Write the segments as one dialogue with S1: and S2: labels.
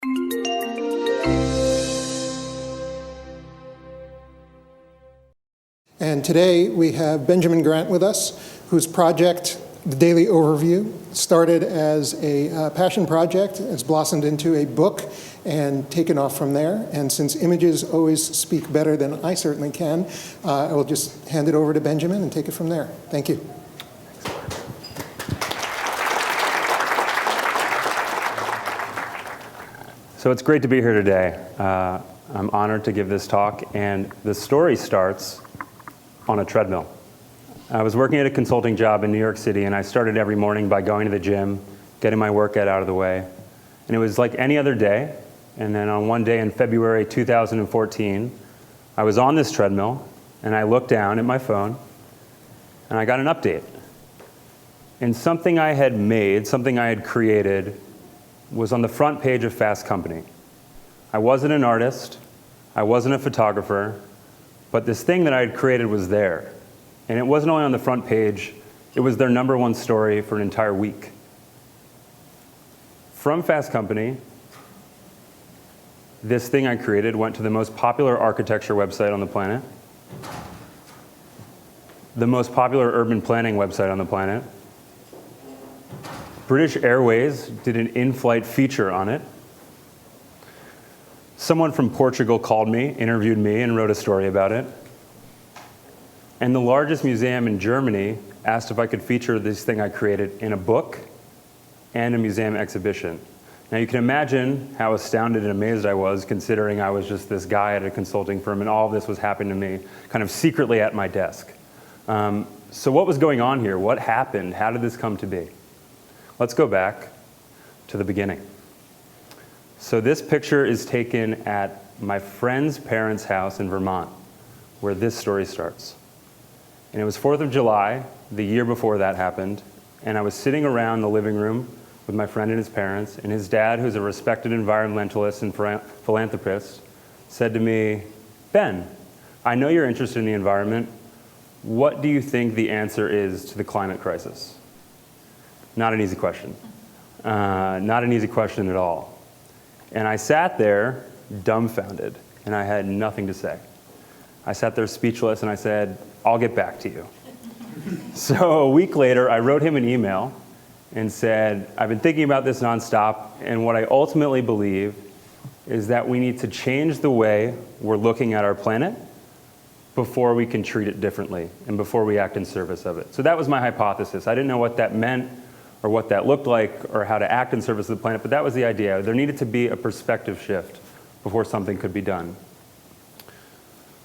S1: And today we have Benjamin Grant with us, whose project, The Daily Overview, started as a passion project, has blossomed into a book, and taken off from there. And since images always speak better than I certainly can, I will just hand it over to Benjamin and take it from there. Thank you.
S2: So it's great to be here today. I'm honored to give this talk, and the story starts on a treadmill. I was working at a consulting job in New York City, and I started every morning by going to the gym, getting my workout out of the way. And it was like any other day. And then on one day in February 2014, I was on this treadmill, and I looked down at my phone, and I got an update. And something I had made, something I had created, was on the front page of Fast Company. I wasn't an artist, I wasn't a photographer, but this thing that I had created was there. And it wasn't only on the front page, it was their #1 story for an entire week. From Fast Company, this thing I created went to the most popular architecture website on the planet, the most popular urban planning website on the planet. British Airways did an in-flight feature on it. Someone from Portugal called me, interviewed me, and wrote a story about it. And the largest museum in Germany asked if I could feature this thing I created in a book and a museum exhibition. Now you can imagine how astounded and amazed I was, considering I was just this guy at a consulting firm and all of this was happening to me kind of secretly at my desk. So what was going on here? What happened? How did this come to be? Let's go back to the beginning. So this picture is taken at my friend's parents' house in Vermont, where this story starts. And it was 4th of July, the year before that happened, and I was sitting around the living room with my friend and his parents, and his dad, who's a respected environmentalist and philanthropist, said to me, "Ben, I know you're interested in the environment. What do you think the answer is to the climate crisis?" Not an easy question. Not an easy question at all. And I sat there dumbfounded, and I had nothing to say. I sat there speechless, and I said, "I'll get back to you." So a week later, I wrote him an email and said, "I've been thinking about this nonstop, and what I ultimately believe is that we need to change the way we're looking at our planet before we can treat it differently and before we act in service of it." So that was my hypothesis. I didn't know what that meant or what that looked like or how to act in service of the planet, but that was the idea. There needed to be a perspective shift before something could be done.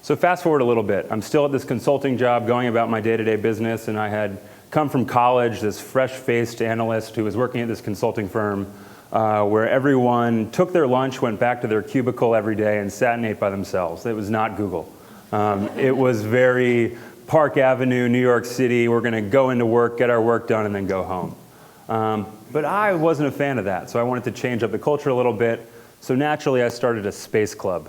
S2: So fast forward a little bit. I'm still at this consulting job going about my day-to-day business, and I had come from college, this fresh-faced analyst who was working at this consulting firm where everyone took their lunch, went back to their cubicle every day, and sat and ate by themselves. It was not Google. It was very Park Avenue, New York City. We're going to go into work, get our work done, and then go home. But I wasn't a fan of that, so I wanted to change up the culture a little bit. So naturally, I started a space club,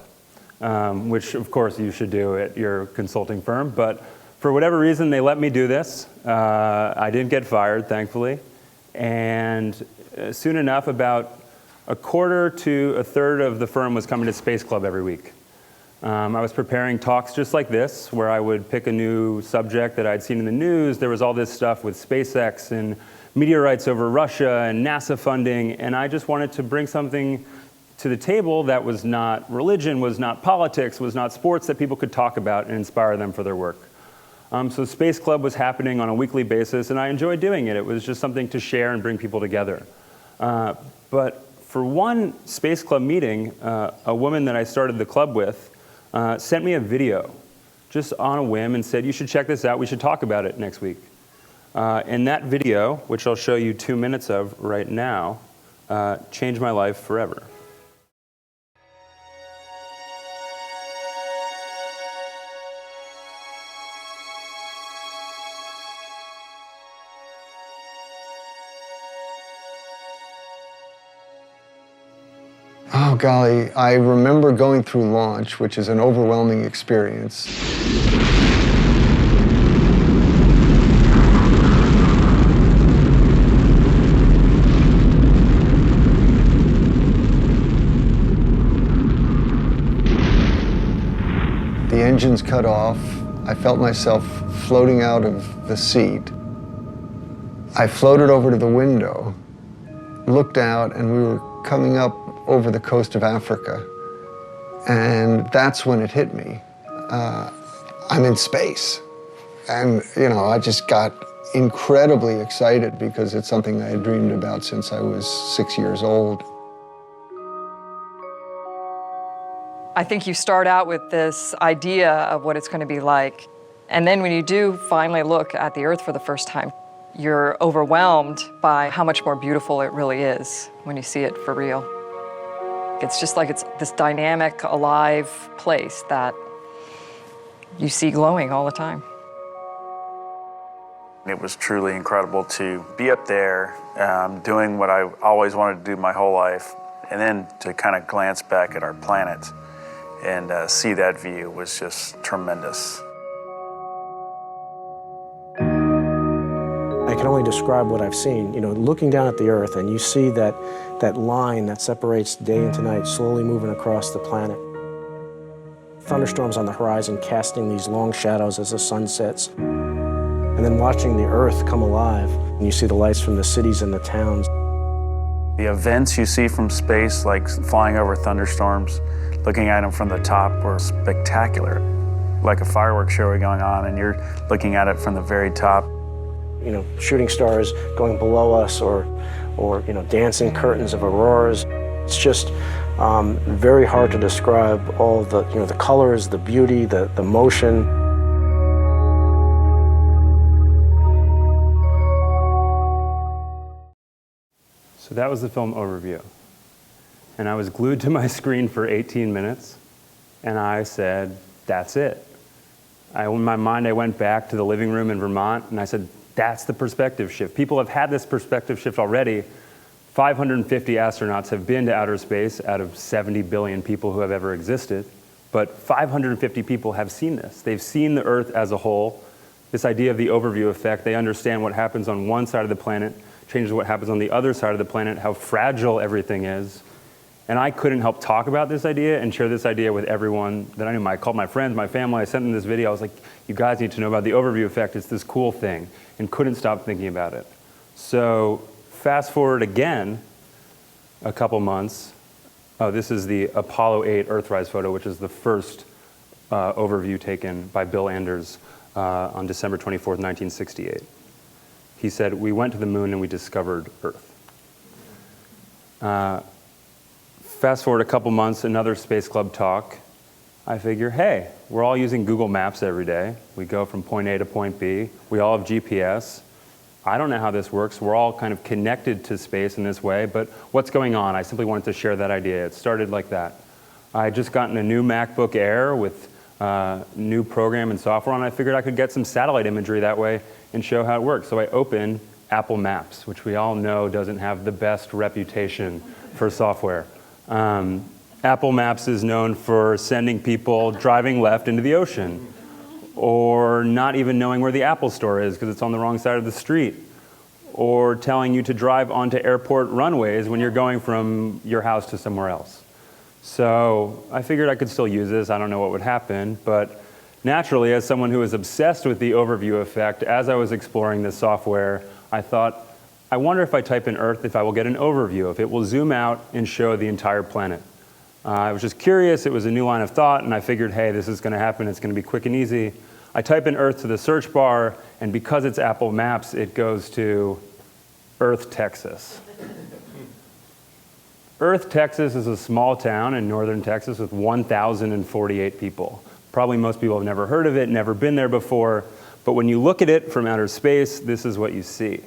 S2: which of course you should do at your consulting firm. But for whatever reason, they let me do this. I didn't get fired, thankfully. And soon enough, about a quarter to a third of the firm was coming to Space Club every week. I was preparing talks just like this, where I would pick a new subject that I'd seen in the news. There was all this stuff with SpaceX and meteorites over Russia and NASA funding, and I just wanted to bring something to the table that was not religion, was not politics, was not sports, that people could talk about and inspire them for their work. So Space Club was happening on a weekly basis, and I enjoyed doing it. It was just something to share and bring people together. But for one Space Club meeting, a woman that I started the club with sent me a video just on a whim and said, "You should check this out. We should talk about it next week." And that video, which I'll show you 2 minutes of right now, changed my life forever.
S3: Oh, golly, I remember going through launch, which is an overwhelming experience. engines cut off. I felt myself floating out of the seat. I floated over to the window, looked out, and we were coming up over the coast of Africa. And that's when it hit me. I'm in space. And, you know, I just got incredibly excited because it's something I had dreamed about since I was 6 years old.
S4: I think you start out with this idea of what it's going to be like. And then when you do finally look at the Earth for the first time, you're overwhelmed by how much more beautiful it really is when you see it for real. It's just like it's this dynamic, alive place that you see glowing all the time.
S5: It was truly incredible to be up there doing what I always wanted to do my whole life, and then to kind of glance back at our planet and see that view was just tremendous.
S6: I can only describe what I've seen. You know, looking down at the Earth and you see that line that separates day into night slowly moving across the planet. Thunderstorms on the horizon casting these long shadows as the sun sets. And then watching the Earth come alive, and you see the lights from the cities and the towns.
S5: The events you see from space, like flying over thunderstorms, looking at them from the top, were spectacular. Like a fireworks show going on, and you're looking at it from the very top.
S6: You know, shooting stars going below us, or you know, dancing curtains of auroras. It's just very hard to describe all the, you know, the colors, the beauty, the motion.
S2: So that was the film overview. And I was glued to my screen for 18 minutes, and I said, that's it. In my mind, I went back to the living room in Vermont, and I said, that's the perspective shift. People have had this perspective shift already. 550 astronauts have been to outer space out of 70 billion people who have ever existed. But 550 people have seen this. They've seen the Earth as a whole. This idea of the overview effect, they understand what happens on one side of the planet changes what happens on the other side of the planet, how fragile everything is. And I couldn't help talk about this idea and share this idea with everyone that I knew. I called my friends, my family, I sent them this video. I was like, you guys need to know about the overview effect. It's this cool thing, and couldn't stop thinking about it. So fast forward again a couple months. Oh, this is the Apollo 8 Earthrise photo, which is the first overview taken by Bill Anders on December 24th, 1968. He said, we went to the moon and we discovered Earth. Fast forward a couple months, another Space Club talk. I figure, hey, we're all using Google Maps every day. We go from point A to point B. We all have GPS. I don't know how this works. We're all kind of connected to space in this way, but what's going on? I simply wanted to share that idea. It started like that. I had just gotten a new MacBook Air with new program and software on. I figured I could get some satellite imagery that way and show how it works. So I opened Apple Maps, which we all know doesn't have the best reputation for software. Apple Maps is known for sending people driving left into the ocean, or not even knowing where the Apple store is because it's on the wrong side of the street, or telling you to drive onto airport runways when you're going from your house to somewhere else. So I figured I could still use this. I don't know what would happen, but naturally, as someone who is obsessed with the overview effect, as I was exploring this software, I thought, I wonder if I type in Earth, if I will get an overview, if it will zoom out and show the entire planet. I was just curious. It was a new line of thought, and I figured, hey, this is going to happen. It's going to be quick and easy. I type in Earth to the search bar, and because it's Apple Maps, it goes to Earth, Texas. Earth, Texas is a small town in northern Texas with 1,048 people. Probably most people have never heard of it, never been there before, but when you look at it from outer space, this is what you see.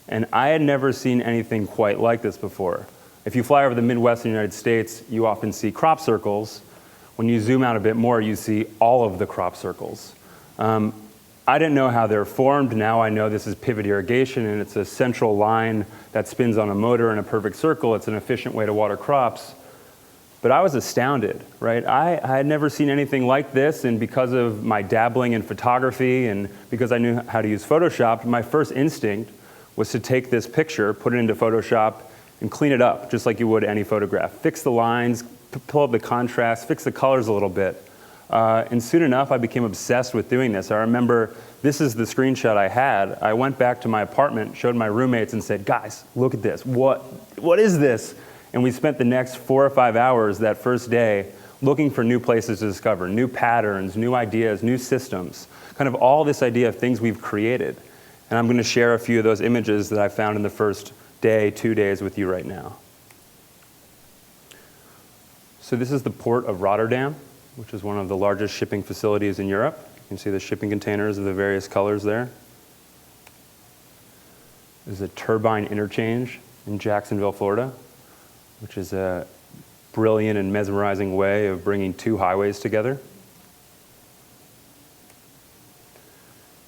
S2: And I had never seen anything quite like this before. If you fly over the Midwestern United States, you often see crop circles. When you zoom out a bit more, you see all of the crop circles. I didn't know how they're formed. Now I know this is pivot irrigation, and it's a central line that spins on a motor in a perfect circle. It's an efficient way to water crops. But I was astounded, right? I had never seen anything like this, and because of my dabbling in photography and because I knew how to use Photoshop, my first instinct was to take this picture, put it into Photoshop, and clean it up, just like you would any photograph. Fix the lines, pull up the contrast, fix the colors a little bit. And soon enough, I became obsessed with doing this. I remember this is the screenshot I had. I went back to my apartment, showed my roommates, and said, guys, look at this. What is this? And we spent the next 4 or 5 hours that first day looking for new places to discover, new patterns, new ideas, new systems, kind of all this idea of things we've created. And I'm going to share a few of those images that I found in the first day, 2 days with you right now. So this is the port of Rotterdam, which is one of the largest shipping facilities in Europe. You can see the shipping containers of the various colors there. There's a turbine interchange in Jacksonville, Florida, which is a brilliant and mesmerizing way of bringing 2 highways together.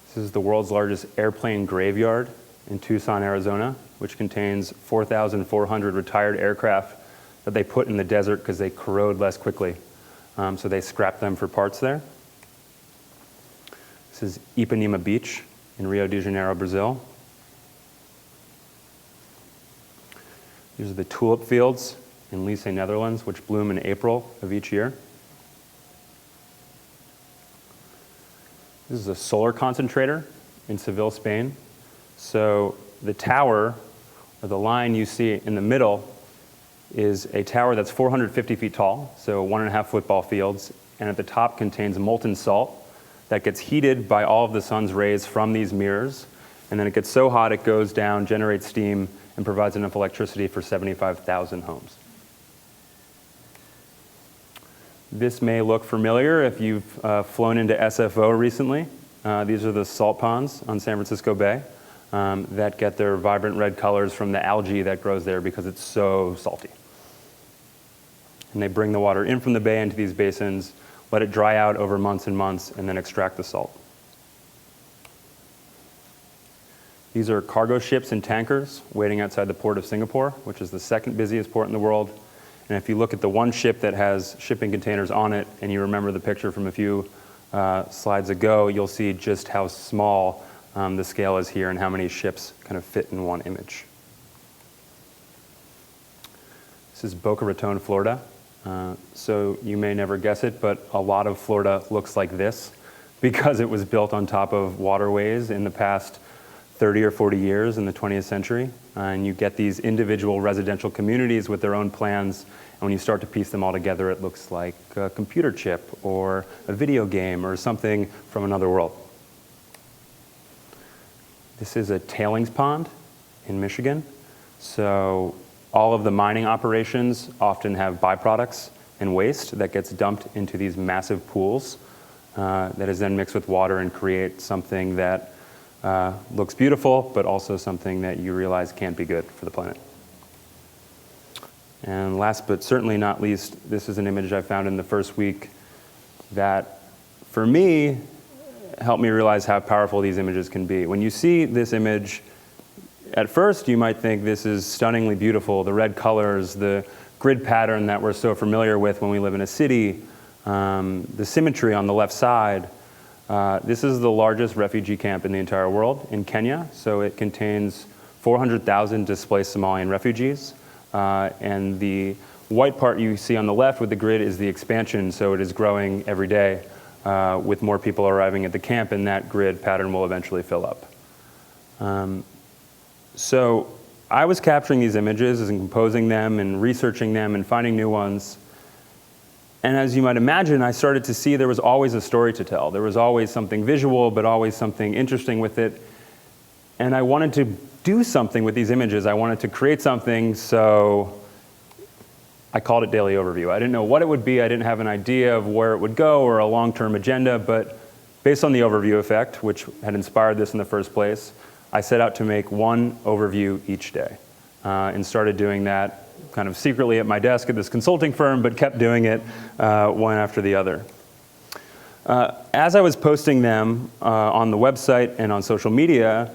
S2: This is the world's largest airplane graveyard in Tucson, Arizona, which contains 4,400 retired aircraft that they put in the desert because they corrode less quickly. So they scrap them for parts there. This is Ipanema Beach in Rio de Janeiro, Brazil. These are the tulip fields in Lice, Netherlands, which bloom in April of each year. This is a solar concentrator in Seville, Spain. So the tower, or the line you see in the middle, is a tower that's 450 feet tall, so 1.5 football fields, and at the top contains molten salt that gets heated by all of the sun's rays from these mirrors, and then it gets so hot it goes down, generates steam, and provides enough electricity for 75,000 homes. This may look familiar if you've flown into SFO recently. These are the salt ponds on San Francisco Bay that get their vibrant red colors from the algae that grows there because it's so salty. And they bring the water in from the bay into these basins, let it dry out over months and months, and then extract the salt. These are cargo ships and tankers waiting outside the port of Singapore, which is the second busiest port in the world. And if you look at the one ship that has shipping containers on it, and you remember the picture from a few slides ago, you'll see just how small the scale is here and how many ships kind of fit in one image. This is Boca Raton, Florida. So you may never guess it, but a lot of Florida looks like this because it was built on top of waterways in the past 30 or 40 years in the 20th century. And you get these individual residential communities with their own plans. And when you start to piece them all together, it looks like a computer chip or a video game or something from another world. This is a tailings pond in Michigan. So all of the mining operations often have byproducts and waste that gets dumped into these massive pools that is then mixed with water and create something that looks beautiful, but also something that you realize can't be good for the planet. And last but certainly not least, this is an image I found in the first week that, for me, helped me realize how powerful these images can be. When you see this image, at first you might think this is stunningly beautiful, the red colors, the grid pattern that we're so familiar with when we live in a city, the symmetry on the left side. This is the largest refugee camp in the entire world in Kenya, so it contains 400,000 displaced Somalian refugees. And the white part you see on the left with the grid is the expansion, so it is growing every day with more people arriving at the camp, and that grid pattern will eventually fill up. So I was capturing these images and composing them and researching them and finding new ones. And as you might imagine, I started to see there was always a story to tell. There was always something visual, but always something interesting with it. And I wanted to do something with these images. I wanted to create something, so I called it Daily Overview. I didn't know what it would be. I didn't have an idea of where it would go or a long-term agenda, but based on the overview effect, which had inspired this in the first place, I set out to make one overview each day and started doing that kind of secretly at my desk at this consulting firm, but kept doing it one after the other. As I was posting them on the website and on social media,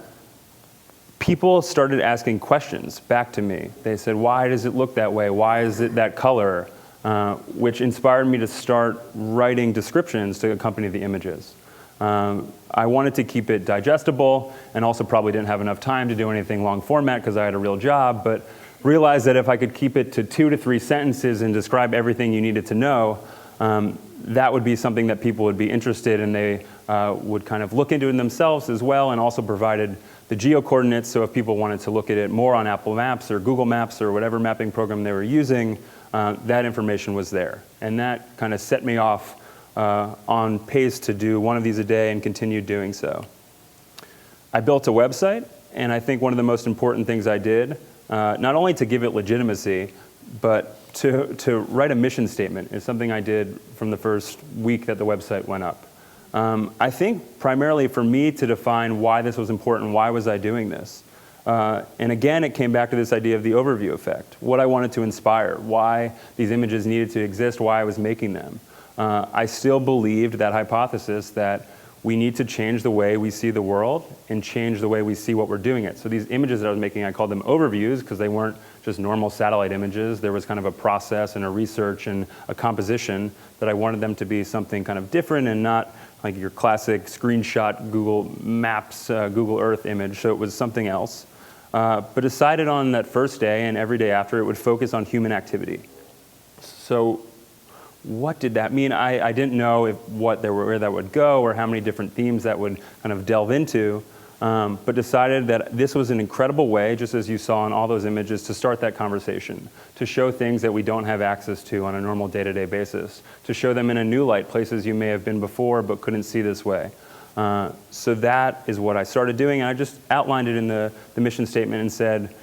S2: people started asking questions back to me. They said, why does it look that way? Why is it that color? Which inspired me to start writing descriptions to accompany the images. I wanted to keep it digestible and also probably didn't have enough time to do anything long format because I had a real job, but realized that if I could keep it to 2 to 3 sentences and describe everything you needed to know, that would be something that people would be interested in. They would kind of look into it themselves as well, and also provided the geo coordinates. So if people wanted to look at it more on Apple Maps or Google Maps or whatever mapping program they were using, that information was there. And that kind of set me off on pace to do one of these a day and continued doing so. I built a website, and I think one of the most important things I did, not only to give it legitimacy, but to write a mission statement is something I did from the first week that the website went up. I think primarily for me to define why this was important, why was I doing this? And again, it came back to this idea of the overview effect, what I wanted to inspire, why these images needed to exist, why I was making them. I still believed that hypothesis that we need to change the way we see the world and change the way we see what we're doing it. So these images that I was making, I called them overviews because they weren't just normal satellite images. There was kind of a process and a research and a composition that I wanted them to be something kind of different and not like your classic screenshot Google Maps, Google Earth image. So it was something else. But decided on that first day and every day after it would focus on human activity. So what did that mean? I didn't know where that would go or how many different themes that would kind of delve into, but decided that this was an incredible way, just as you saw in all those images, to start that conversation, to show things that we don't have access to on a normal day-to-day basis, to show them in a new light, places you may have been before but couldn't see this way. So that is what I started doing, and I just outlined it in the mission statement and said,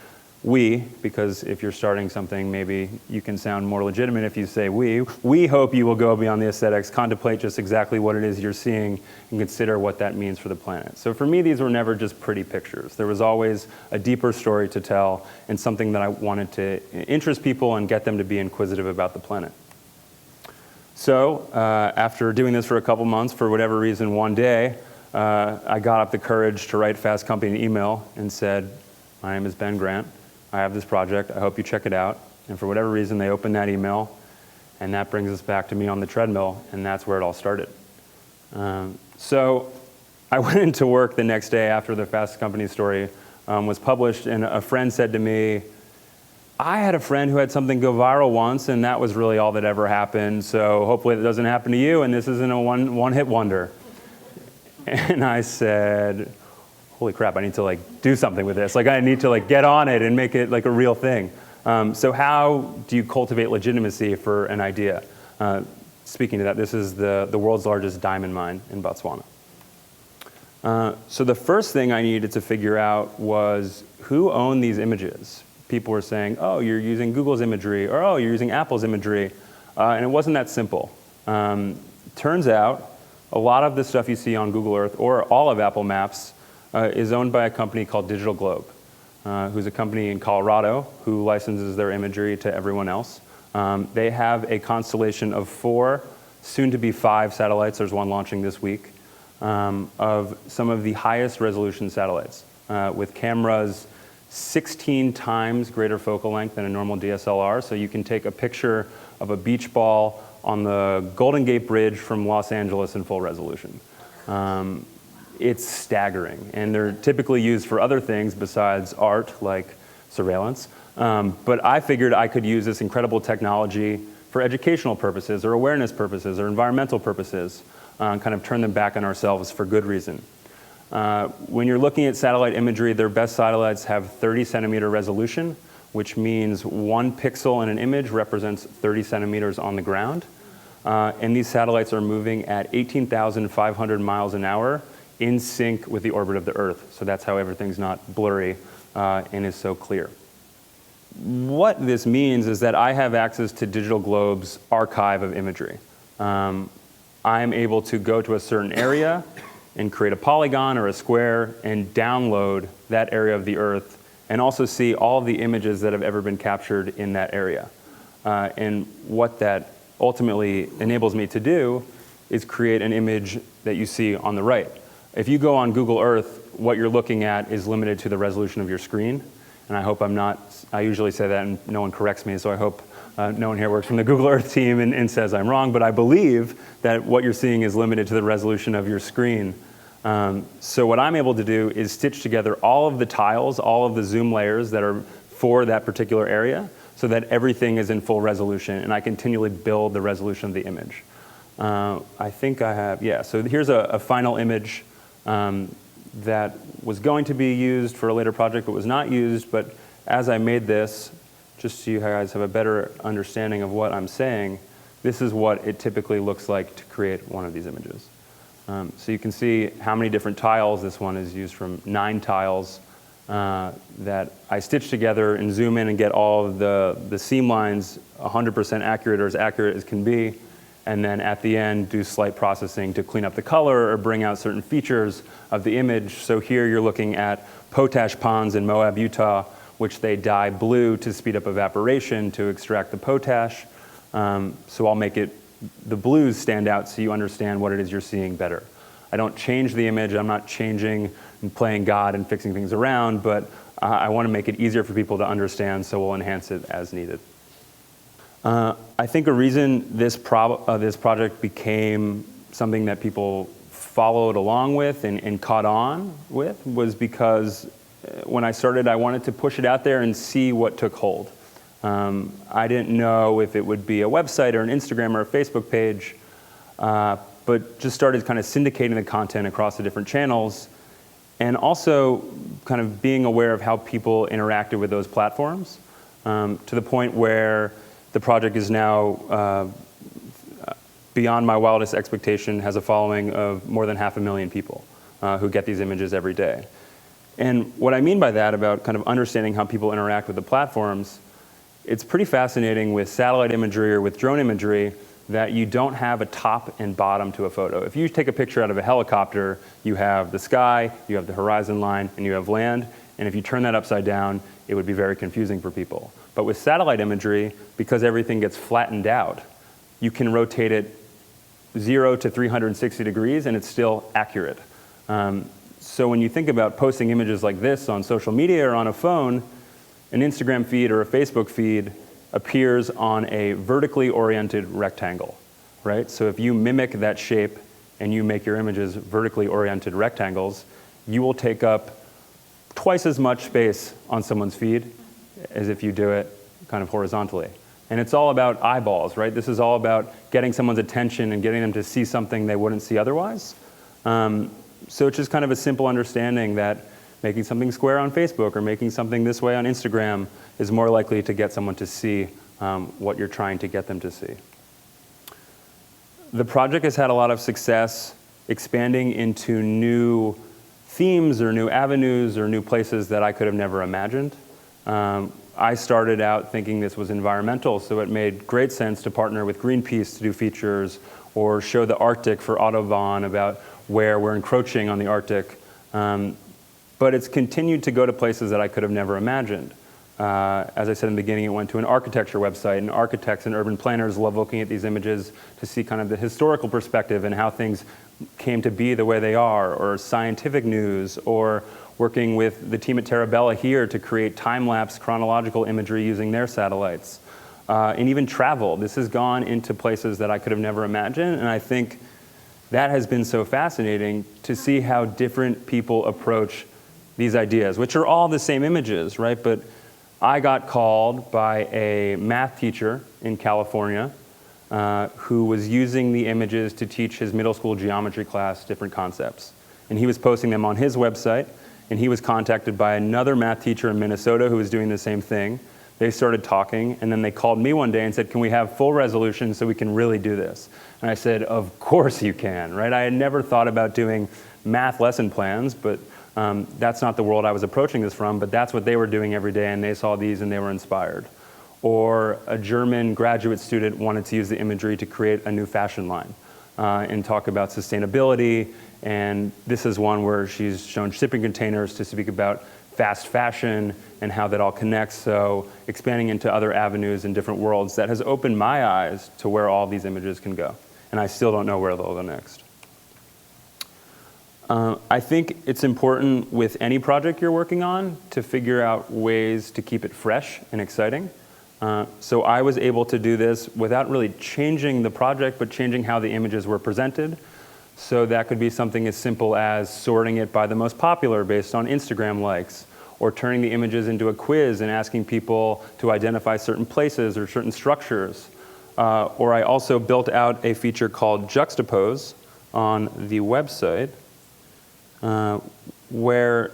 S2: we, because if you're starting something, maybe you can sound more legitimate if you say we hope you will go beyond the aesthetics, contemplate just exactly what it is you're seeing, and consider what that means for the planet. So for me, these were never just pretty pictures. There was always a deeper story to tell and something that I wanted to interest people and get them to be inquisitive about the planet. So after doing this for a couple months, for whatever reason, one day, I got up the courage to write Fast Company an email and said, my name is Ben Grant. I have this project. I hope you check it out. And for whatever reason, they opened that email, and that brings us back to me on the treadmill, and that's where it all started. So I went into work the next day after the Fast Company story was published, and a friend said to me, I had a friend who had something go viral once, and that was really all that ever happened, so hopefully it doesn't happen to you, and this isn't a one-hit wonder. And I said, holy crap, I need to do something with this. I need to get on it and make it a real thing. So how do you cultivate legitimacy for an idea? Speaking to that, this is the world's largest diamond mine in Botswana. So the first thing I needed to figure out was who owned these images. People were saying, oh, you're using Google's imagery, or oh, you're using Apple's imagery. And it wasn't that simple. Turns out, a lot of the stuff you see on Google Earth, or all of Apple Maps, is owned by a company called Digital Globe, who's a company in Colorado who licenses their imagery to everyone else. They have a constellation of 4, soon to be 5 satellites, there's one launching this week, of some of the highest resolution satellites, with cameras 16 times greater focal length than a normal DSLR. So you can take a picture of a beach ball on the Golden Gate Bridge from Los Angeles in full resolution. It's staggering, and they're typically used for other things besides art, like surveillance. But I figured I could use this incredible technology for educational purposes, or awareness purposes, or environmental purposes, and kind of turn them back on ourselves for good reason. When you're looking at satellite imagery, their best satellites have 30 centimeter resolution, which means 1 pixel in an image represents 30 centimeters on the ground. And these satellites are moving at 18,500 miles an hour, in sync with the orbit of the Earth. So that's how everything's not blurry and is so clear. What this means is that I have access to Digital Globe's archive of imagery. I'm able to go to a certain area and create a polygon or a square and download that area of the Earth, and also see all of the images that have ever been captured in that area. And what that ultimately enables me to do is create an image that you see on the right. If you go on Google Earth, what you're looking at is limited to the resolution of your screen. And I hope I'm not, I usually say that and no one corrects me, so I hope no one here works from the Google Earth team and says I'm wrong, but I believe that what you're seeing is limited to the resolution of your screen. So what I'm able to do is stitch together all of the tiles, all of the zoom layers that are for that particular area, so that everything is in full resolution, and I continually build the resolution of the image. I think I have, yeah. So here's a final image that was going to be used for a later project but was not used. But as I made this, just so you guys have a better understanding of what I'm saying, this is what it typically looks like to create one of these images. So you can see how many different tiles. This one is used from 9 tiles that I stitch together and zoom in and get all of the seam lines 100% accurate, or as accurate as can be. And then at the end, do slight processing to clean up the color or bring out certain features of the image. So here you're looking at potash ponds in Moab, Utah, which they dye blue to speed up evaporation to extract the potash. So I'll make the blues stand out so you understand what it is you're seeing better. I don't change the image. I'm not changing and playing God and fixing things around, but I want to make it easier for people to understand, so we'll enhance it as needed. I think a reason this project became something that people followed along with and caught on with was because when I started, I wanted to push it out there and see what took hold. I didn't know if it would be a website or an Instagram or a Facebook page, but just started kind of syndicating the content across the different channels, and also kind of being aware of how people interacted with those platforms, to the point where the project is now, beyond my wildest expectation, has a following of more than 500,000 people who get these images every day. And what I mean by that, about kind of understanding how people interact with the platforms, it's pretty fascinating with satellite imagery or with drone imagery that you don't have a top and bottom to a photo. If you take a picture out of a helicopter, you have the sky, you have the horizon line, and you have land. And if you turn that upside down, it would be very confusing for people. But with satellite imagery, because everything gets flattened out, you can rotate it 0 to 360 degrees and it's still accurate. So when you think about posting images like this on social media or on a phone, an Instagram feed or a Facebook feed appears on a vertically oriented rectangle, right? So if you mimic that shape and you make your images vertically oriented rectangles, you will take up twice as much space on someone's feed as if you do it kind of horizontally. And it's all about eyeballs, right? This is all about getting someone's attention and getting them to see something they wouldn't see otherwise. So it's just kind of a simple understanding that making something square on Facebook or making something this way on Instagram is more likely to get someone to see what you're trying to get them to see. The project has had a lot of success expanding into new themes or new avenues or new places that I could have never imagined. I started out thinking this was environmental, so it made great sense to partner with Greenpeace to do features or show the Arctic for Autobahn about where we're encroaching on the Arctic. But it's continued to go to places that I could have never imagined. As I said in the beginning, it went to an architecture website, and architects and urban planners love looking at these images to see kind of the historical perspective and how things came to be the way they are, or scientific news, or working with the team at Terabella here to create time-lapse chronological imagery using their satellites. And even travel. This has gone into places that I could have never imagined, and I think that has been so fascinating to see how different people approach these ideas, which are all the same images, right? But I got called by a math teacher in California who was using the images to teach his middle school geometry class different concepts. And he was posting them on his website, and he was contacted by another math teacher in Minnesota who was doing the same thing. They started talking, and then they called me one day and said, can we have full resolution so we can really do this? And I said, of course you can, right? I had never thought about doing math lesson plans, but that's not the world I was approaching this from, but that's what they were doing every day, and they saw these and they were inspired. Or a German graduate student wanted to use the imagery to create a new fashion line and talk about sustainability, and this is one where she's shown shipping containers to speak about fast fashion and how that all connects, so expanding into other avenues and different worlds that has opened my eyes to where all these images can go. And I still don't know where they'll go next. I think it's important with any project you're working on to figure out ways to keep it fresh and exciting. So I was able to do this without really changing the project, but changing how the images were presented. So that could be something as simple as sorting it by the most popular based on Instagram likes, or turning the images into a quiz and asking people to identify certain places or certain structures. or I also built out a feature called Juxtapose on the website, where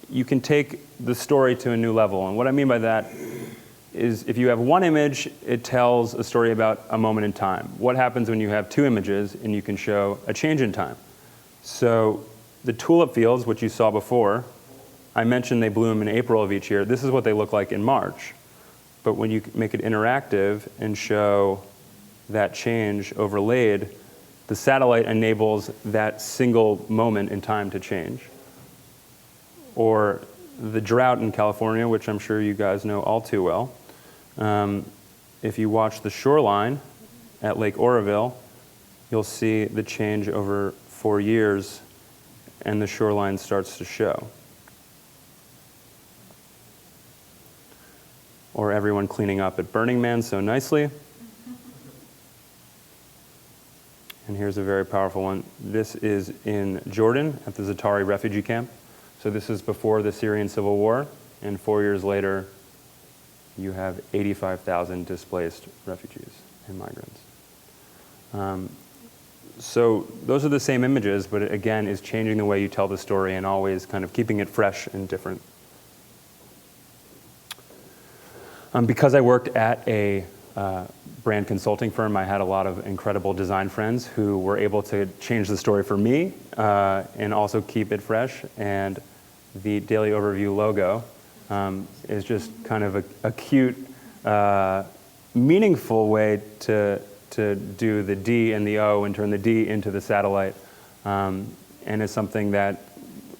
S2: you can take the story to a new level. And what I mean by that is if you have one image, it tells a story about a moment in time. What happens when you have two images and you can show a change in time? So the tulip fields, which you saw before, I mentioned they bloom in April of each year. This is what they look like in March. But when you make it interactive and show that change overlaid, the satellite enables that single moment in time to change. Or the drought in California, which I'm sure you guys know all too well. If you watch the shoreline at Lake Oroville, you'll see the change over 4 years, and the shoreline starts to show. Or everyone cleaning up at Burning Man so nicely. And here's a very powerful one. This is in Jordan at the Zatari refugee camp. So this is before the Syrian civil war, and 4 years later, you have 85,000 displaced refugees and migrants. So those are the same images, but it, again, is changing the way you tell the story and always kind of keeping it fresh and different. Because I worked at a brand consulting firm, I had a lot of incredible design friends who were able to change the story for me and also keep it fresh. And the Daily Overview logo is just kind of a cute, meaningful way to do the D and the O and turn the D into the satellite. And it's something that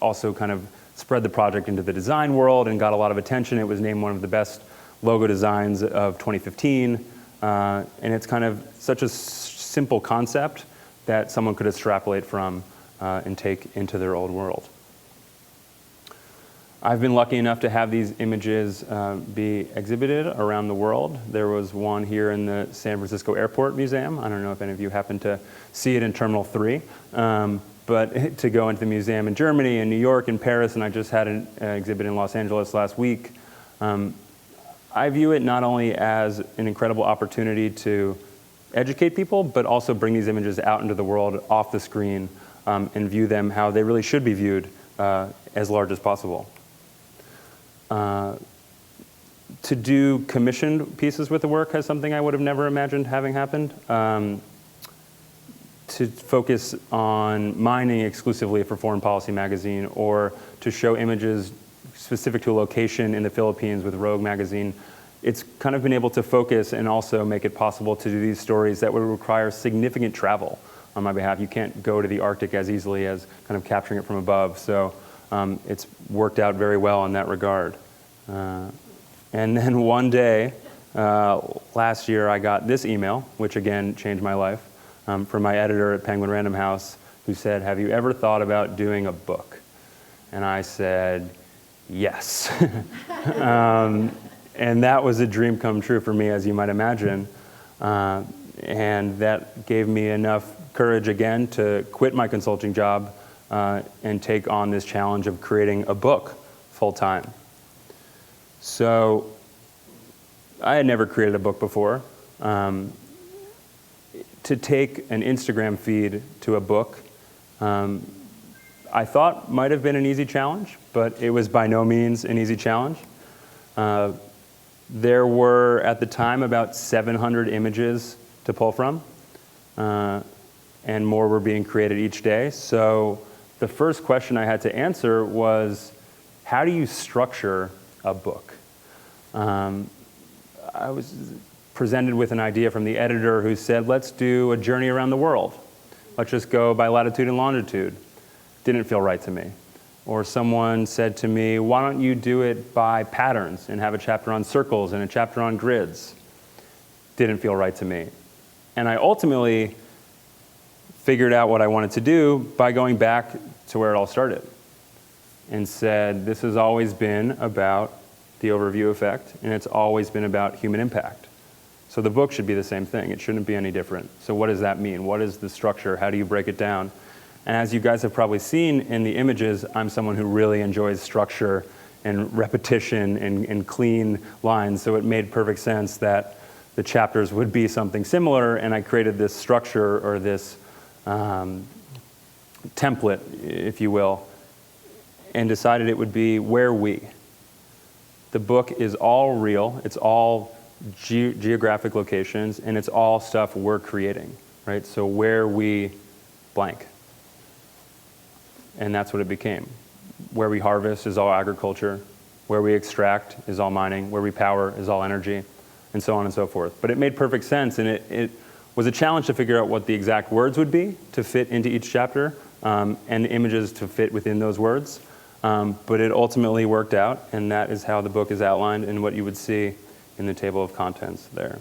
S2: also kind of spread the project into the design world and got a lot of attention. It was named one of the best logo designs of 2015. And it's kind of such a simple concept that someone could extrapolate from and take into their old world. I've been lucky enough to have these images be exhibited around the world. There was one here in the San Francisco Airport Museum. I don't know if any of you happen to see it in Terminal 3. But to go into the museum in Germany and New York and Paris, and I just had an exhibit in Los Angeles last week. I view it not only as an incredible opportunity to educate people, but also bring these images out into the world off the screen and view them how they really should be viewed as large as possible. To do commissioned pieces with the work is something I would have never imagined having happened. To focus on mining exclusively for Foreign Policy magazine, or to show images specific to a location in the Philippines with Rogue magazine, it's kind of been able to focus and also make it possible to do these stories that would require significant travel on my behalf. You can't go to the Arctic as easily as kind of capturing it from above. So it's worked out very well in that regard. And then one day, last year, I got this email, which again changed my life, from my editor at Penguin Random House, who said, "Have you ever thought about doing a book?" And I said, yes. And that was a dream come true for me, as you might imagine. And that gave me enough courage again to quit my consulting job and take on this challenge of creating a book full time. So I had never created a book before. To take an Instagram feed to a book, I thought might have been an easy challenge, but it was by no means an easy challenge. There were, at the time, about 700 images to pull from, and more were being created each day. So the first question I had to answer was, how do you structure a book? I was presented with an idea from the editor who said, let's do a journey around the world. Let's just go by latitude and longitude. Didn't feel right to me. Or someone said to me, why don't you do it by patterns and have a chapter on circles and a chapter on grids? Didn't feel right to me. And I ultimately figured out what I wanted to do by going back to where it all started and said, this has always been about the overview effect, and it's always been about human impact. So the book should be the same thing. It shouldn't be any different. So what does that mean? What is the structure? How do you break it down? And as you guys have probably seen in the images, I'm someone who really enjoys structure and repetition and clean lines. So it made perfect sense that the chapters would be something similar, and I created this structure or this template, if you will, and decided it would be where we. The book is all real, it's all geographic locations, and it's all stuff we're creating, right? So where we blank. And that's what it became. Where we harvest is all agriculture, where we extract is all mining, where we power is all energy, and so on and so forth. But it made perfect sense, and it was a challenge to figure out what the exact words would be to fit into each chapter, and the images to fit within those words. But it ultimately worked out, and that is how the book is outlined and what you would see in the table of contents there.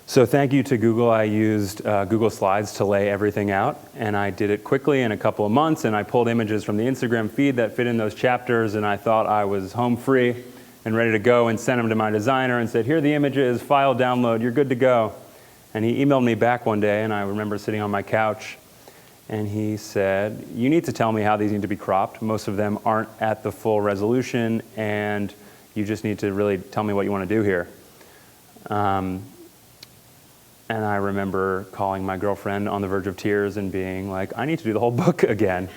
S2: So thank you to Google. I used Google Slides to lay everything out, and I did it quickly in a couple of months, and I pulled images from the Instagram feed that fit in those chapters, and I thought I was home free and ready to go, and sent them to my designer and said, here are the images, file download, you're good to go. And he emailed me back one day, and I remember sitting on my couch, and he said, you need to tell me how these need to be cropped. Most of them aren't at the full resolution, and you just need to really tell me what you want to do here. And I remember calling my girlfriend on the verge of tears and being like, I need to do the whole book again.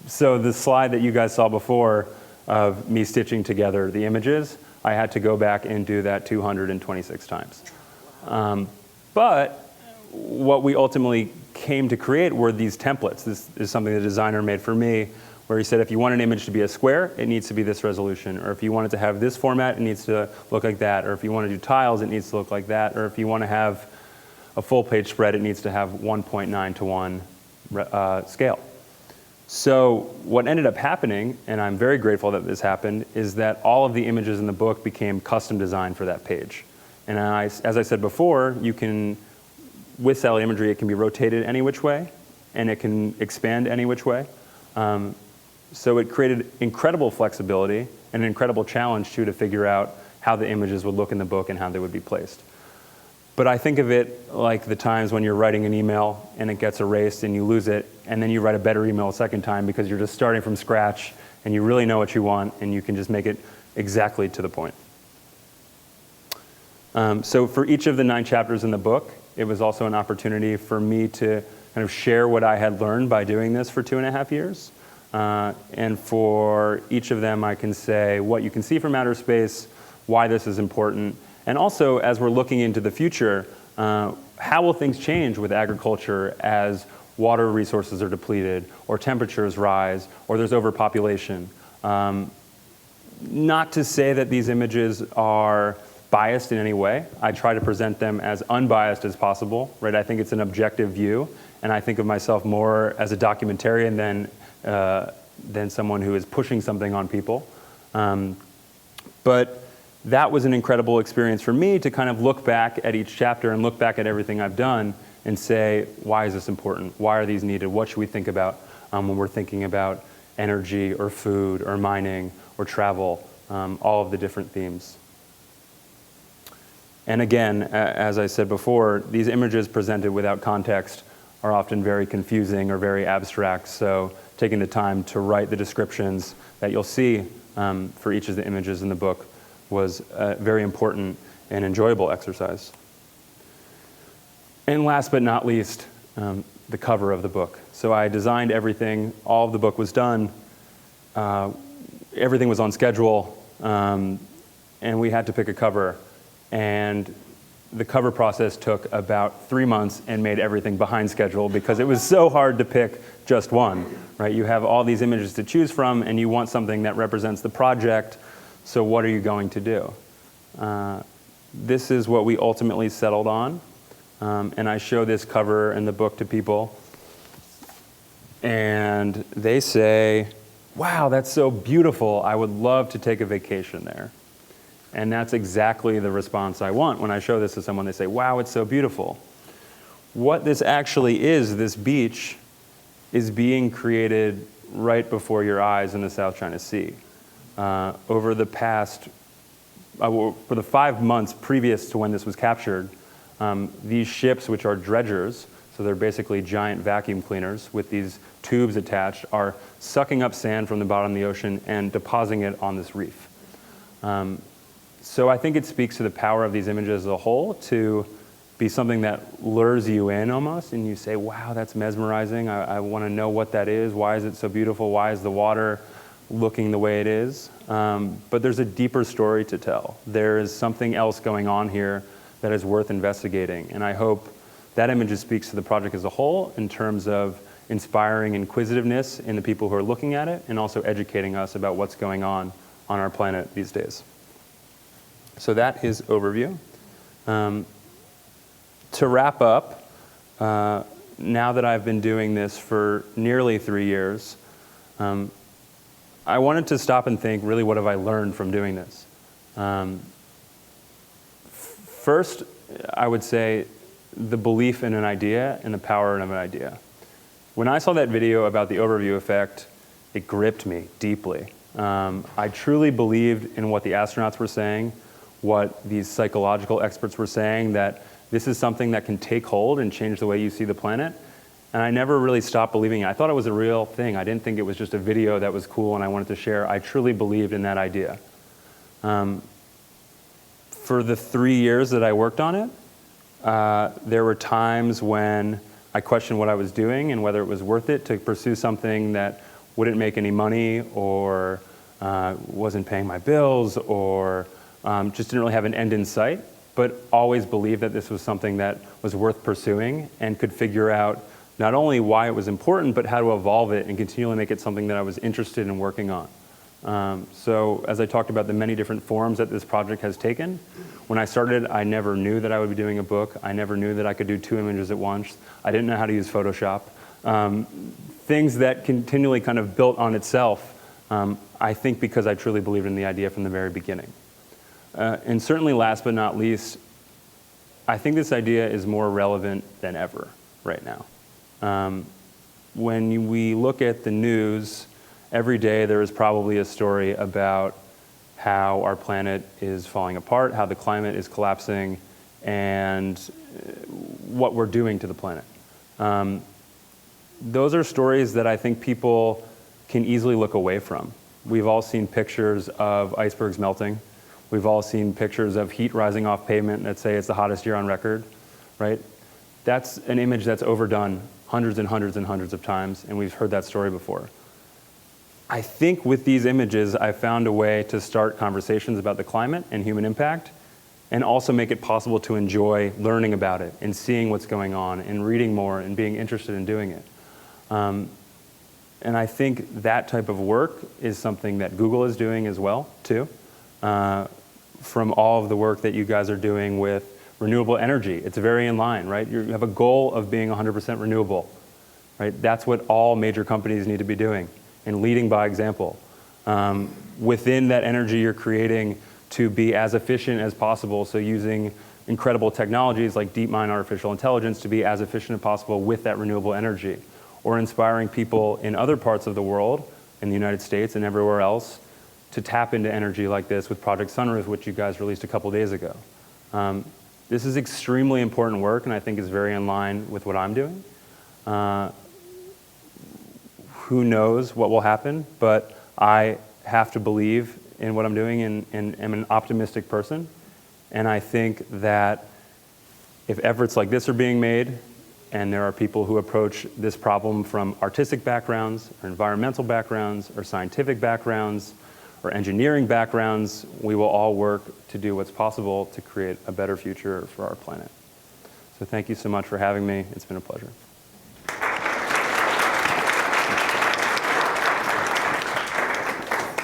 S2: So the slide that you guys saw before of me stitching together the images, I had to go back and do that 226 times. But what we ultimately came to create were these templates. This is something the designer made for me, where he said, if you want an image to be a square, it needs to be this resolution. Or if you want it to have this format, it needs to look like that. Or if you want to do tiles, it needs to look like that. Or if you want to have a full page spread, it needs to have 1.9 to 1 scale. So what ended up happening, and I'm very grateful that this happened, is that all of the images in the book became custom designed for that page. And as I said before, you can, with satellite imagery, it can be rotated any which way, and it can expand any which way. So it created incredible flexibility and an incredible challenge, too, to figure out how the images would look in the book and how they would be placed. But I think of it like the times when you're writing an email and it gets erased and you lose it, and then you write a better email a second time because you're just starting from scratch and you really know what you want and you can just make it exactly to the point. So for each of the 9 chapters in the book, it was also an opportunity for me to kind of share what I had learned by doing this for 2.5 years. And for each of them, I can say what you can see from outer space, why this is important, and also as we're looking into the future, how will things change with agriculture as water resources are depleted, or temperatures rise, or there's overpopulation. Not to say that these images are biased in any way. I try to present them as unbiased as possible, right? I think it's an objective view, and I think of myself more as a documentarian than someone who is pushing something on people. But that was an incredible experience for me to kind of look back at each chapter and look back at everything I've done and say, why is this important? Why are these needed? What should we think about when we're thinking about energy or food or mining or travel, all of the different themes. And again, as I said before, these images presented without context are often very confusing or very abstract, so taking the time to write the descriptions that you'll see for each of the images in the book was a very important and enjoyable exercise. And last but not least, the cover of the book. So I designed everything, all of the book was done, everything was on schedule, and we had to pick a cover. And the cover process took about 3 months and made everything behind schedule because it was so hard to pick just one, right? You have all these images to choose from and you want something that represents the project, so what are you going to do? This is what we ultimately settled on, and I show this cover in the book to people, and they say, wow, that's so beautiful, I would love to take a vacation there. And that's exactly the response I want when I show this to someone. They say, wow, it's so beautiful. What this actually is, this beach, is being created right before your eyes in the South China Sea. Over the past, for the 5 months previous to when this was captured, these ships, which are dredgers, so they're basically giant vacuum cleaners with these tubes attached, are sucking up sand from the bottom of the ocean and depositing it on this reef. So I think it speaks to the power of these images as a whole to be something that lures you in almost, and you say, wow, that's mesmerizing. I want to know what that is. Why is it so beautiful? Why is the water looking the way it is? But there's a deeper story to tell. There is something else going on here that is worth investigating. And I hope that image speaks to the project as a whole in terms of inspiring inquisitiveness in the people who are looking at it, and also educating us about what's going on our planet these days. So that is overview. To wrap up, now that I've been doing this for nearly 3 years, I wanted to stop and think, really, what have I learned from doing this? First, I would say the belief in an idea and the power of an idea. When I saw that video about the overview effect, it gripped me deeply. I truly believed in what the astronauts were saying, what these psychological experts were saying, that this is something that can take hold and change the way you see the planet. And I never really stopped believing it. I thought it was a real thing. I didn't think it was just a video that was cool and I wanted to share. I truly believed in that idea. For the 3 years that I worked on it, there were times when I questioned what I was doing and whether it was worth it to pursue something that wouldn't make any money, or wasn't paying my bills, or just didn't really have an end in sight, but always believed that this was something that was worth pursuing and could figure out not only why it was important, but how to evolve it and continually make it something that I was interested in working on. So as I talked about the many different forms that this project has taken, when I started, I never knew that I would be doing a book. I never knew that I could do 2 images at once. I didn't know how to use Photoshop. Things that continually kind of built on itself, I think because I truly believed in the idea from the very beginning. And certainly last but not least, I think this idea is more relevant than ever right now. When we look at the news, every day there is probably a story about how our planet is falling apart, how the climate is collapsing, and what we're doing to the planet. Those are stories that I think people can easily look away from. We've all seen pictures of icebergs melting. We've all seen pictures of heat rising off pavement that say it's the hottest year on record, right? That's an image that's overdone hundreds and hundreds and hundreds of times, and we've heard that story before. I think with these images, I found a way to start conversations about the climate and human impact, and also make it possible to enjoy learning about it and seeing what's going on and reading more and being interested in doing it. And I think that type of work is something that Google is doing as well, too. From all of the work that you guys are doing with renewable energy, it's very in line, right? You have a goal of being 100% renewable, right? That's what all major companies need to be doing, and leading by example. Within that energy you're creating, to be as efficient as possible, so using incredible technologies like DeepMind artificial intelligence to be as efficient as possible with that renewable energy, or inspiring people in other parts of the world, in the United States and everywhere else, to tap into energy like this with Project Sunroof, which you guys released a couple days ago. This is extremely important work, and I think is very in line with what I'm doing. Who knows what will happen, but I have to believe in what I'm doing, and am an optimistic person. And I think that if efforts like this are being made, and there are people who approach this problem from artistic backgrounds, or environmental backgrounds, or scientific backgrounds, or engineering backgrounds, we will all work to do what's possible to create a better future for our planet. So thank you so much for having me. It's been a pleasure.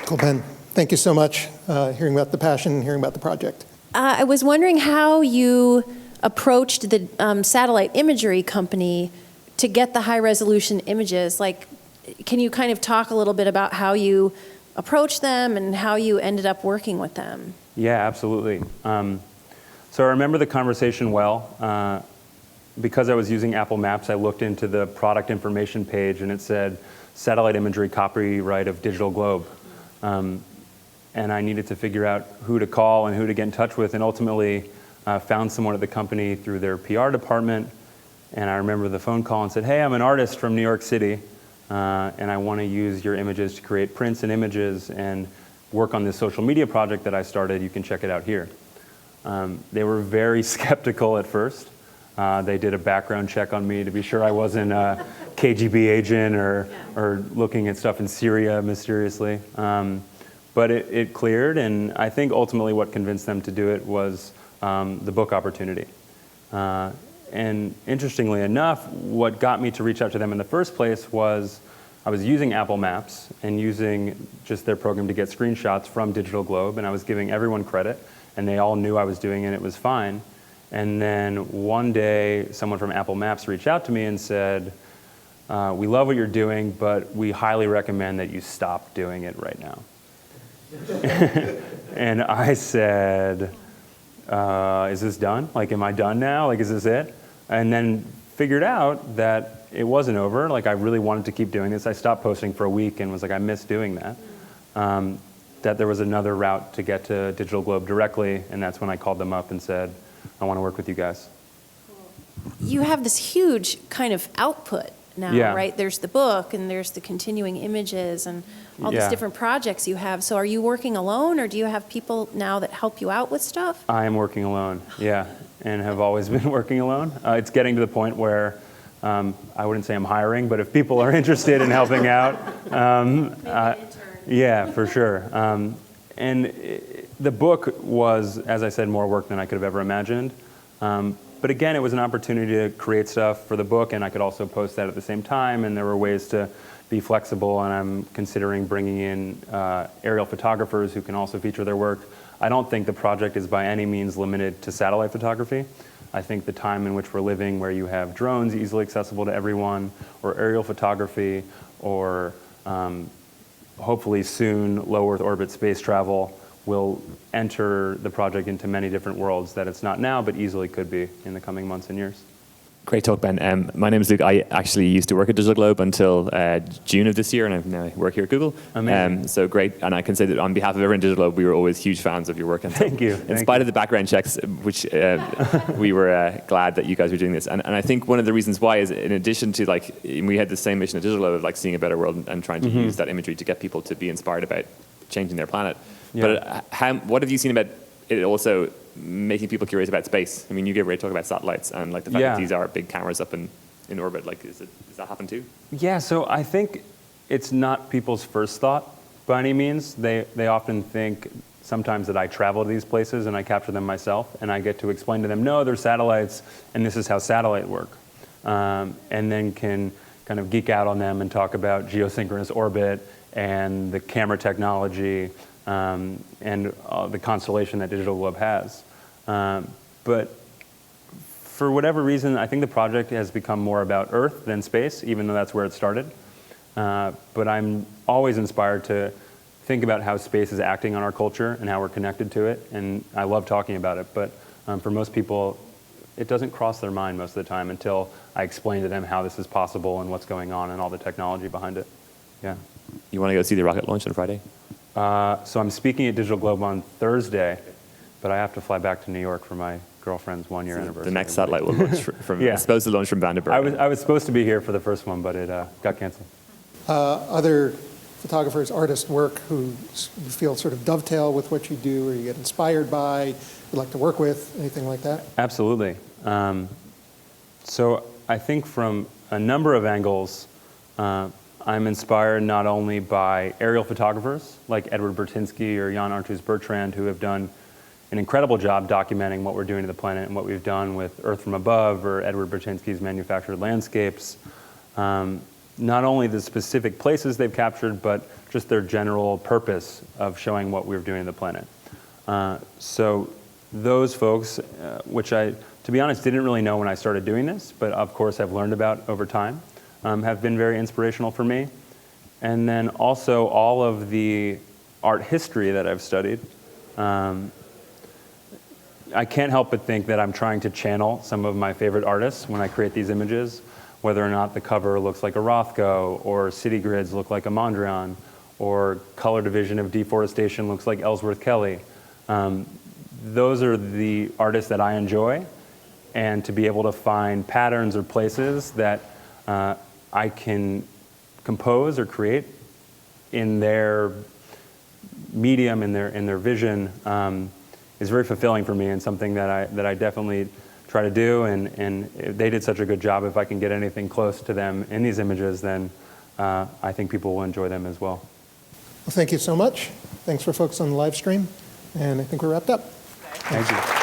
S1: Cool, Ben. Thank you so much. Hearing about the passion, hearing about the project.
S7: I was wondering how you approached the satellite imagery company to get the high-resolution images. Like, can you kind of talk a little bit about how you approached them and how you ended up working with them?
S2: Yeah, absolutely. So I remember the conversation well. Because I was using Apple Maps, I looked into the product information page, and it said satellite imagery copyright of Digital Globe. And I needed to figure out who to call and who to get in touch with, and ultimately found someone at the company through their PR department. And I remember the phone call and said, hey, I'm an artist from New York City, and I want to use your images to create prints and images and work on this social media project that I started. You can check it out here. They were very skeptical at first. They did a background check on me to be sure I wasn't a KGB agent or looking at stuff in Syria mysteriously. But it cleared, and I think ultimately what convinced them to do it was the book opportunity. And interestingly enough, what got me to reach out to them in the first place was I was using Apple Maps and using just their program to get screenshots from Digital Globe, and I was giving everyone credit, and they all knew I was doing it, and it was fine. And then one day, someone from Apple Maps reached out to me and said, we love what you're doing, but we highly recommend that you stop doing it right now. And I said, is this done? Like, am I done now? Like, is this it? And then figured out that it wasn't over. Like, I really wanted to keep doing this. I stopped posting for a week and was like, I miss doing that. That there was another route to get to Digital Globe directly, and that's when I called them up and said, I want to work with you guys.
S7: You have this huge kind of output now,
S2: Yeah.
S7: right? There's the book, and there's the continuing images, and all these
S2: Yeah.
S7: different projects you have. So are you working alone, or do you have people now that help you out with stuff?
S2: I am working alone, yeah, and have always been working alone. It's getting to the point where I wouldn't say I'm hiring, but if people are interested in helping out, yeah, for sure. The book was, as I said, more work than I could have ever imagined. But again, it was an opportunity to create stuff for the book, and I could also post that at the same time, and there were ways to be flexible, and I'm considering bringing in aerial photographers who can also feature their work. I don't think the project is by any means limited to satellite photography. I think the time in which we're living, where you have drones easily accessible to everyone, or aerial photography, or hopefully soon low Earth orbit space travel, will enter the project into many different worlds that it's not now, but easily could be in the coming months and years.
S8: Great talk, Ben. My name is Luke. I actually used to work at Digital Globe until June of this year, and I now work here at Google.
S2: Amazing.
S8: So great. And I can say that on behalf of everyone at Digital Globe, we were always huge fans of your work. And so
S2: Thank you.
S8: In spite of the background checks, which we were glad that you guys were doing this. And I think one of the reasons why is, in addition to, like, we had the same mission at Digital Globe of, like, seeing a better world and trying to use that imagery to get people to be inspired about changing their planet.
S2: Yeah.
S8: But what have you seen about it also making people curious about space? I mean, you gave a great talk about satellites and, like, the fact that these are big cameras up in orbit. Like, does that happen too?
S2: Yeah, so I think it's not people's first thought by any means. They often think sometimes that I travel to these places and I capture them myself, and I get to explain to them, no, they're satellites, and this is how satellites work. And then can kind of geek out on them and talk about geosynchronous orbit and the camera technology and the constellation that Digital Globe has. But for whatever reason, I think the project has become more about Earth than space, even though that's where it started. But I'm always inspired to think about how space is acting on our culture and how we're connected to it, and I love talking about it. But for most people, it doesn't cross their mind most of the time until I explain to them how this is possible and what's going on and all the technology behind it. Yeah.
S8: You want to go see the rocket launch on Friday?
S2: So I'm speaking at Digital Globe on Thursday, but I have to fly back to New York for my girlfriend's one-year anniversary.
S8: The next satellite will launch from,
S2: Yeah.
S8: it's supposed to launch from Vandenberg.
S2: I was supposed to be here for the first one, but it got canceled.
S1: Other photographers, artists, work who you feel sort of dovetail with what you do, or you get inspired by, you like to work with, anything like that?
S2: Absolutely. So I think from a number of angles, I'm inspired not only by aerial photographers like Edward Bertinsky or Jan Arthus Bertrand, who have done an incredible job documenting what we're doing to the planet and what we've done with Earth from Above, or Edward Bertinsky's manufactured landscapes. Not only the specific places they've captured, but just their general purpose of showing what we're doing to the planet. So those folks, which I, to be honest, didn't really know when I started doing this, but of course I've learned about over time, have been very inspirational for me. And then also all of the art history that I've studied. I can't help but think that I'm trying to channel some of my favorite artists when I create these images, whether or not the cover looks like a Rothko, or city grids look like a Mondrian, or color division of deforestation looks like Ellsworth Kelly. Those are the artists that I enjoy, and to be able to find patterns or places that I can compose or create in their medium and their vision is very fulfilling for me, and something that I definitely try to do. And they did such a good job. If I can get anything close to them in these images, then I think people will enjoy them as well.
S1: Well, thank you so much. Thanks for folks on the live stream. And I think we're wrapped up.
S2: Thank you.